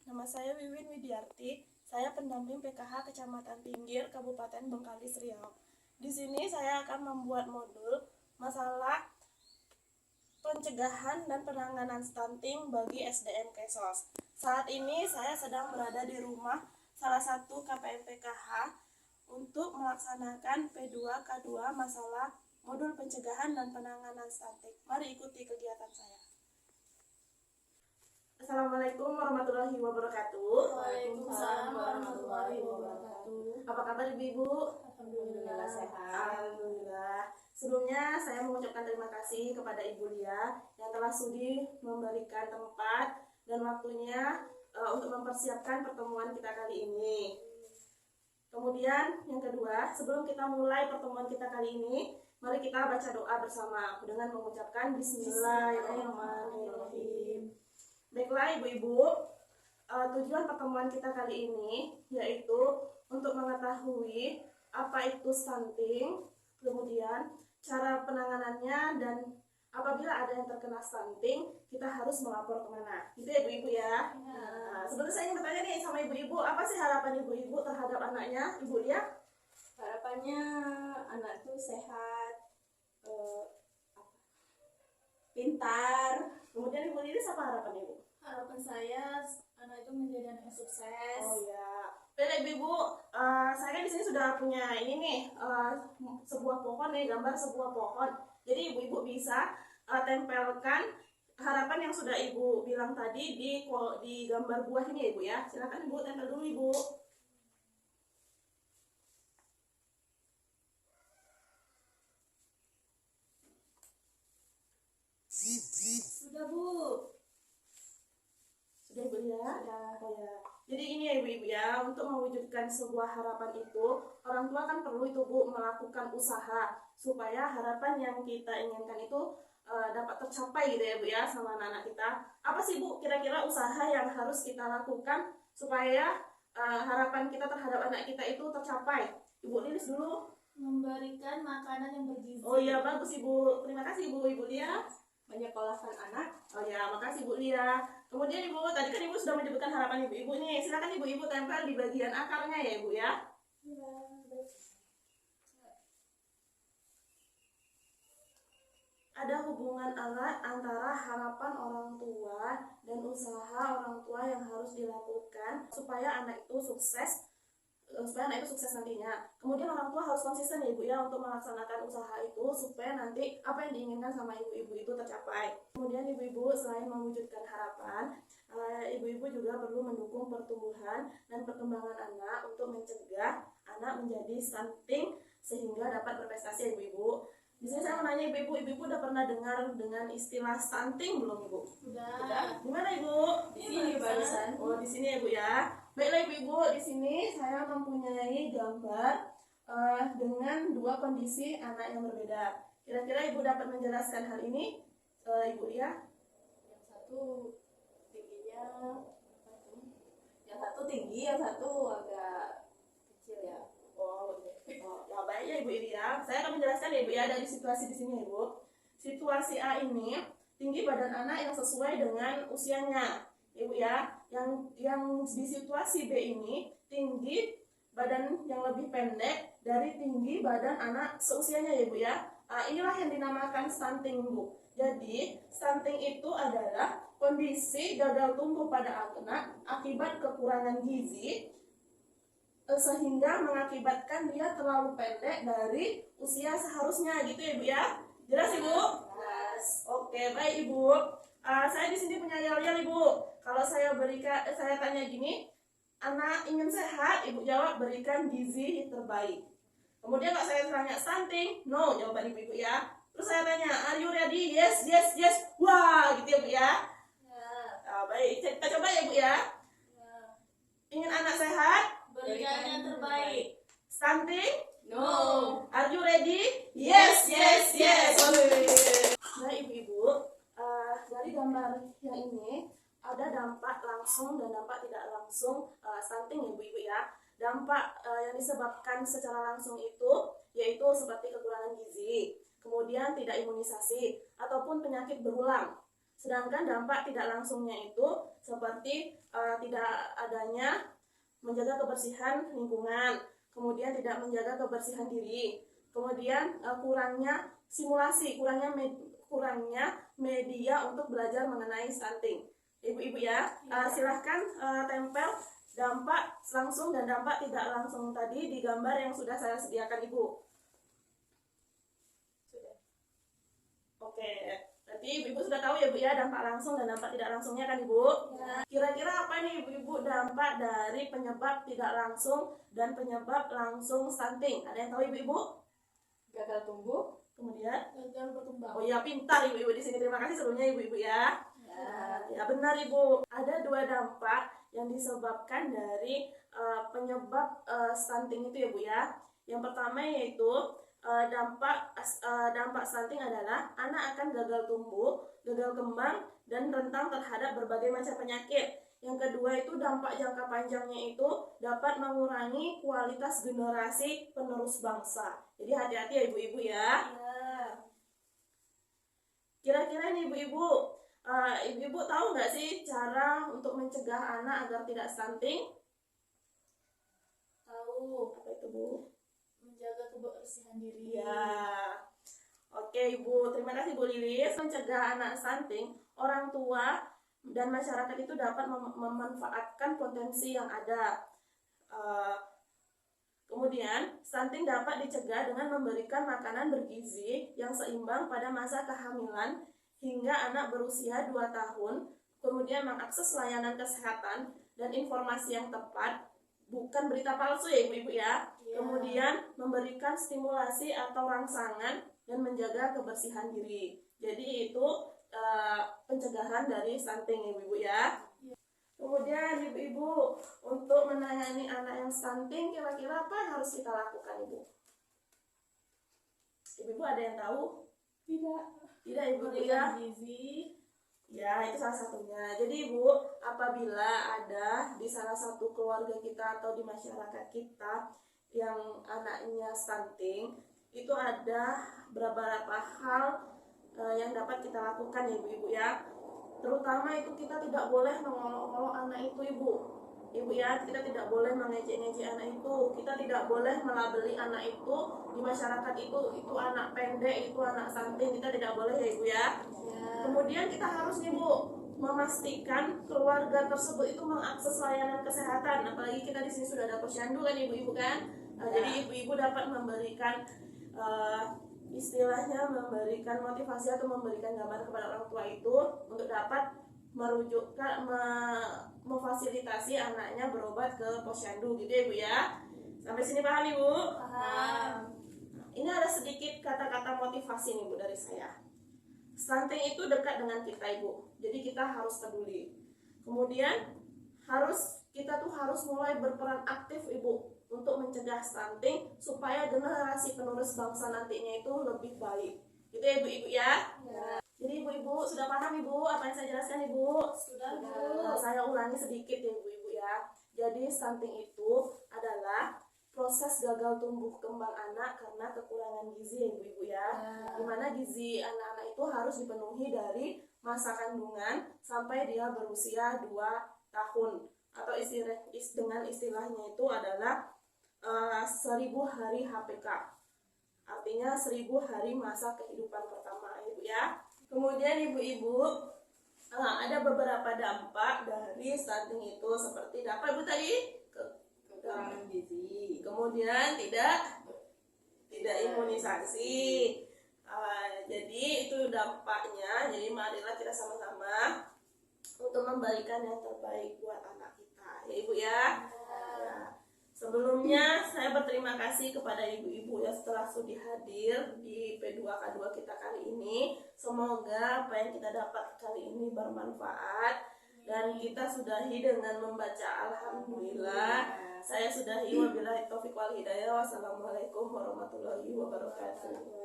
Nama saya Wiwin Widiarti. Saya pendamping PKH Kecamatan Pinggir, Kabupaten Bengkalis, Riau. Di sini saya akan membuat modul masalah pencegahan dan penanganan stunting bagi SDM Kesos. Saat ini saya sedang berada di rumah salah satu KPM PKH untuk melaksanakan P2K2 masalah modul pencegahan dan penanganan stunting. Mari ikuti kegiatan saya. Assalamualaikum warahmatullahi wabarakatuh. Waalaikumsalam warahmatullahi wabarakatuh. Apa kabar Ibu? Alhamdulillah sehat. Alhamdulillah. Sebelumnya saya mengucapkan terima kasih kepada Ibu Lia yang telah sudi memberikan tempat dan waktunya untuk mempersiapkan pertemuan kita kali ini. Kemudian yang kedua, sebelum kita mulai pertemuan kita kali ini, mari kita baca doa bersama dengan mengucapkan Bismillahirrahmanirrahim. Baiklah Ibu-Ibu, tujuan pertemuan kita kali ini yaitu untuk mengetahui apa itu stunting, kemudian cara penanganannya, dan apabila ada yang terkena stunting, kita harus melapor kemana. Gitu ya Ibu-Ibu ya. Nah, sebelumnya saya ingin bertanya nih sama Ibu-Ibu, apa sih harapan Ibu-Ibu terhadap anaknya? Ibu Lia? Harapannya anak tuh sehat, pintar. Kemudian Ibu Lilis apa harapan Ibu? Harapan saya anak itu menjadi anak yang sukses. Oh ya. Baiklah Ibu-Ibu, saya kan di sini sudah punya ini nih, sebuah pohon nih, gambar sebuah pohon. Jadi Ibu-Ibu bisa tempelkan harapan yang sudah Ibu bilang tadi di gambar buah ini ya Ibu ya. Silakan Ibu tempel dulu Ibu. Sudah Bu. Sudah Ibu ya? Sudah. Oh ya. Jadi ini ya Ibu-Ibu ya, untuk mewujudkan sebuah harapan itu, orang tua kan perlu itu Bu melakukan usaha supaya harapan yang kita inginkan itu dapat tercapai gitu ya Bu ya sama anak-anak kita. Apa sih Bu kira-kira usaha yang harus kita lakukan supaya harapan kita terhadap anak kita itu tercapai? Ibu Lilis dulu. Memberikan makanan yang bergizi. Oh iya bagus Ibu, terima kasih Ibu Lia. Menyekolahkan anak. Oh ya, makasih Bu Lia. Kemudian Ibu, tadi kan Ibu sudah menyebutkan harapan Ibu-Ibu nih. Silakan Ibu-Ibu tempel di bagian akarnya ya Ibu ya. Ada hubungan erat antara harapan orang tua dan usaha orang tua yang harus dilakukan supaya anak itu sukses nantinya. Kemudian orang tua harus konsisten ya Ibu ya untuk melaksanakan usaha itu supaya nanti apa yang diinginkan sama ibu-ibu itu tercapai. Kemudian Ibu-Ibu selain mewujudkan harapan, Ibu-Ibu juga perlu mendukung pertumbuhan dan perkembangan anak untuk mencegah anak menjadi stunting sehingga dapat berprestasi ya Ibu-Ibu. Di sini saya mau nanya Ibu-Ibu udah pernah dengar dengan istilah stunting belum Ibu? Sudah. Di mana Ibu? Di sini barusan. Oh, di sini ya Bu ya. Baiklah Ibu-Ibu, di sini saya mempunyai gambar dengan dua kondisi anak yang berbeda. Kira-kira Ibu dapat menjelaskan hal ini, Ibu Lia? Yang satu tingginya yang satu tinggi, yang satu agak kecil ya. Oh, ya baik ya Ibu Lia. Saya akan menjelaskan ya Ibu ya dari situasi di sini ya Ibu. Situasi A ini tinggi badan anak yang sesuai dengan usianya, Ibu ya. Yang di situasi B ini tinggi badan yang lebih pendek dari tinggi badan anak seusianya ya Bu ya. Inilah yang dinamakan stunting Bu. Jadi stunting itu adalah kondisi gagal tumbuh pada anak akibat kekurangan gizi sehingga mengakibatkan dia terlalu pendek dari usia seharusnya gitu ya Bu ya. Jelas Ibu? Jelas. Oke, baik Ibu. Saya di sini punya yel-yel Ibu. Kalau saya tanya gini, anak ingin sehat, Ibu jawab berikan gizi terbaik. Kemudian kalau saya tanya stunting, no, jawaban Ibu ya. Terus saya tanya, are you ready? Yes, yes, yes. Wah, gitu ya Bu ya. Baik, kita coba ya Bu ya. Ingin anak sehat? Berikan yang terbaik. Stunting? No. Are you ready? Yes, yes, yes. Nah Ibu-Ibu, dari gambar yang ini ada dampak langsung dan dampak tidak langsung stunting ya Ibu-Ibu ya. Dampak yang disebabkan secara langsung itu yaitu seperti kekurangan gizi, kemudian tidak imunisasi ataupun penyakit berulang. Sedangkan dampak tidak langsungnya itu seperti tidak adanya menjaga kebersihan lingkungan, kemudian tidak menjaga kebersihan diri, kemudian kurangnya simulasi, kurangnya media untuk belajar mengenai stunting. Ibu-ibu ya, silahkan tempel dampak langsung dan dampak tidak langsung tadi di gambar yang sudah saya sediakan Ibu. Sudah. Oke, berarti Ibu sudah tahu ya Bu ya dampak langsung dan dampak tidak langsungnya kan Ibu? Ya. Kira-kira apa nih Ibu-ibu dampak dari penyebab tidak langsung dan penyebab langsung stunting? Ada yang tahu Ibu-ibu? Gagal tumbuh, Kemudian, gagal berkembang. oh iya pintar Ibu-ibu di sini. Terima kasih sebelumnya Ibu-ibu ya. Ya benar Ibu. Ada 2 dampak yang disebabkan dari penyebab stunting itu ya Bu ya. Yang pertama yaitu dampak stunting adalah anak akan gagal tumbuh, gagal kembang, dan rentan terhadap berbagai macam penyakit. Yang kedua itu dampak jangka panjangnya itu dapat mengurangi kualitas generasi penerus bangsa. Jadi hati-hati ya ibu-ibu ya. Kira-kira nih ibu-ibu, ibu-ibu tahu nggak sih cara untuk mencegah anak agar tidak stunting? Tahu. Apa itu Bu? Menjaga kebersihan diri. Ya. Oke Ibu, terima kasih Bu Lilis. Mencegah anak stunting, orang tua dan masyarakat itu dapat memanfaatkan potensi yang ada. Kemudian, stunting dapat dicegah dengan memberikan makanan bergizi yang seimbang pada masa kehamilan hingga anak berusia 2 tahun, kemudian mengakses layanan kesehatan dan informasi yang tepat, bukan berita palsu ya ibu-ibu ya. Kemudian memberikan stimulasi atau rangsangan dan menjaga kebersihan diri. Jadi itu pencegahan dari stunting ibu-ibu ya. Kemudian ibu-ibu, untuk menangani anak yang stunting kira-kira apa yang harus kita lakukan ibu? Ibu-ibu ada yang tahu? Tidak ibu-ibu ya. Gizi. Ya, itu salah satunya. Jadi Ibu, apabila ada di salah satu keluarga kita atau di masyarakat kita yang anaknya stunting, itu ada beberapa hal yang dapat kita lakukan ya Ibu-ibu ya. Terutama itu kita tidak boleh mengolok-olok anak itu Ibu. Ibu ya, kita tidak boleh mengejek-ngejek anak itu. Kita tidak boleh melabeli anak itu di masyarakat itu anak pendek, itu anak stunting. Kita tidak boleh ya Ibu ya. Kemudian kita harus nih Bu memastikan keluarga tersebut itu mengakses layanan kesehatan. Apalagi kita di sini sudah ada posyandu kan ibu-ibu kan. Jadi ibu-ibu dapat memberikan istilahnya memberikan motivasi atau memberikan gambaran kepada orang tua itu untuk dapat merujukkan memfasilitasi anaknya berobat ke posyandu gitu ya ibu ya. Sampai sini paham ibu? Paham. Ini ada sedikit kata-kata motivasi nih Bu dari saya. Stunting itu dekat dengan kita ibu, jadi kita harus peduli. Kemudian kita harus mulai berperan aktif ibu untuk mencegah stunting supaya generasi penerus bangsa nantinya itu lebih baik. Gitu ya ibu-ibu ya. Jadi ibu-ibu sudah paham ibu apa yang saya jelaskan ibu? Sudah Bu. Nah, saya ulangi sedikit ya ibu-ibu ya. Jadi stunting itu adalah proses gagal tumbuh kembang anak karena kekurangan gizi ya ibu-ibu ya. Dimana gizi anak-anak itu harus dipenuhi dari masa kandungan sampai dia berusia 2 tahun, atau dengan istilahnya itu adalah 1000 hari HPK, artinya 1000 hari masa kehidupan pertama ibu ya. Kemudian ibu-ibu, ada beberapa dampak dari stunting itu seperti apa ibu tadi? Kekurangan gizi, kemudian tidak imunisasi. Jadi itu dampaknya. Jadi marilah kita sama-sama untuk memberikan yang terbaik buat anak kita ya ibu ya. Sebelumnya saya berterima kasih kepada ibu-ibu ya setelah sudi hadir di P2K2 kita kali ini. Semoga apa yang kita dapat kali ini bermanfaat dan kita sudahi dengan membaca alhamdulillah. Saya sudahi wabillahi taufiq wal hidayah. Wassalamualaikum warahmatullahi wabarakatuh.